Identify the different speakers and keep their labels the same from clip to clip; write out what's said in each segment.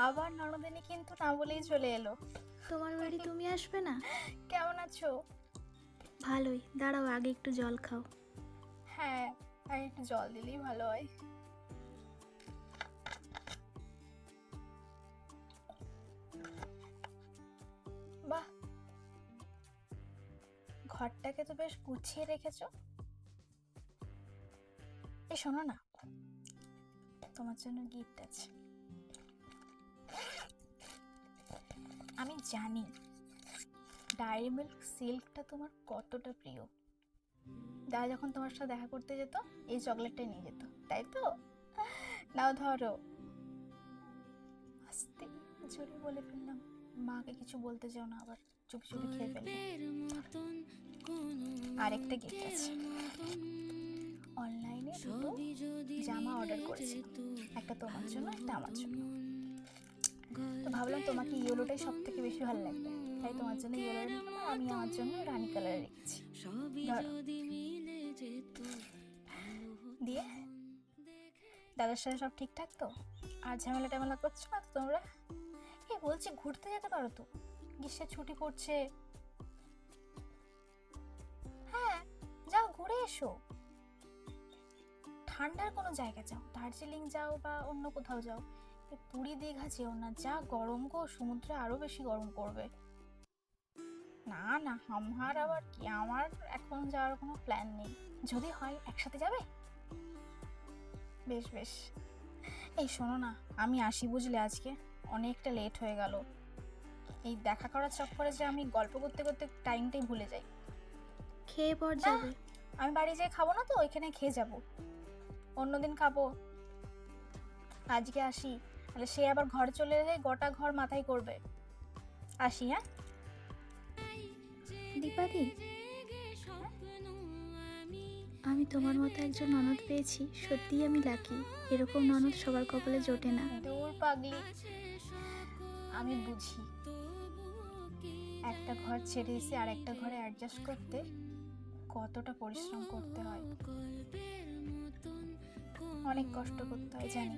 Speaker 1: আবার ননদিনী কিন্তু না বলেই চলে এলো।
Speaker 2: তোমার বাড়ি তুমি আসবে না?
Speaker 1: কেমন আছো?
Speaker 2: ভালোই, দাঁড়াও আগে একটু জল খাও।
Speaker 1: হ্যাঁ, আর একটু জল দিলেই ভালো হয়। বাহ, ঘরটাকে তো বেশ গুছিয়ে রেখেছো। এই শোনো না, তোমার জন্য গিফট আছে। আমি জানি ডায়েরি মিল্ক সিল্কটা তোমার কতটা প্রিয়। দাদা যখন তোমার সাথে দেখা করতে যেত এই চকলেটটাই নিয়ে যেত, তাই তো? নাও ধরো। আস্তে জোরে বলে ফেললাম, মাকে কিছু বলতে যাও না, আবার চুপি চুপি খেয়ে ফেলবে। আরেকটা গিফট আছে, অনলাইনে দুটো জামা অর্ডার করেছি, একটা তোমার জন্য একটা আমার জন্য। তো ভাবলাম তোমাকে ইয়েলোটাই সব থেকে বেশি ভালো লাগবে, তাই তোমার জন্য ইয়েলো রেখেছি, আর আমি আমার জন্য রানী কালারে রেখেছি। ধরো। দিয়ে দাদার সাথে সব ঠিকঠাক তো? আর ঝামেলা টামেলা করছো না তো তোমরা? এই বলছি ঘুরতে যেতে পারো তো, গ্রীষ্মের ছুটি পড়ছে। হ্যাঁ, যাও ঘুরে এসো। ঠান্ডার কোনো জায়গা যাও, দার্জিলিং যাও বা অন্য কোথাও যাও। এই পুরী দীঘা যেও না, যা গরম গো, সমুদ্রে আরো বেশি গরম করবে। না না, আমার আবার কি, আমার এখন যাওয়ার কোনো প্ল্যান নেই। যদি হয় একসাথে যাবে। বেশ বেশ। এই শোনো না, আমি আসি বুঝলে, আজকে অনেকটা লেট হয়ে গেল। এই দেখা করার চক্করে যে আমি গল্প করতে করতে টাইমটাই ভুলে যাই।
Speaker 2: খেয়ে পর
Speaker 1: না,
Speaker 2: যাবে।
Speaker 1: আমি বাড়ি যেয়ে খাবো না তো, ওইখানে খেয়ে যাব। অন্যদিন খাবো, আজকে আসি। তাহলে সে আবার ঘরে চলে এলে গোটা ঘর মাথায় করবে। আসি, হ্যাঁ।
Speaker 2: দীপাদি, আমি তোমার মতো একজন ননদ পেয়েছি, সত্যিই আমি লাকি। এরকম ননদ সবার কপালে জোটে না।
Speaker 1: দূর পাগলি, আমি বুঝি একটা ঘর ছেড়ে এসে আর একটা ঘরে অ্যাডজাস্ট করতে কতটা পরিশ্রম করতে হয়, অনেক কষ্ট করতে হয় জানি।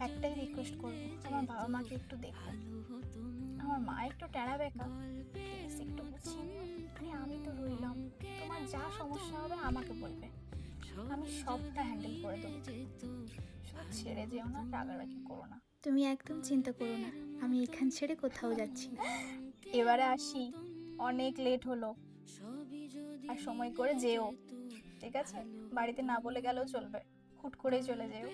Speaker 1: একটাই রিকোয়েস্ট করবো, আমার বাবা মাকে একটু দেখো। আমার মা একটু টেরা বেকা, প্লিজ একটু বুঝিয়ে নিও। আরে আমি তো রইলাম, তোমার যা সমস্যা হবে আমাকে বলবে, আমি সবটা হ্যান্ডেল করে দেবো। শুধু ছেড়ে যেও না, রাগারাগি করো না।
Speaker 2: তুমি একদম চিন্তা করো না, আমি এখান ছেড়ে কোথাও যাচ্ছি না।
Speaker 1: এবারে আসি, অনেক লেট হলো। আর সময় করে যেও, ঠিক আছে? বাড়িতে না বলে গেলেও চলবে, হুট করে চলে যেও।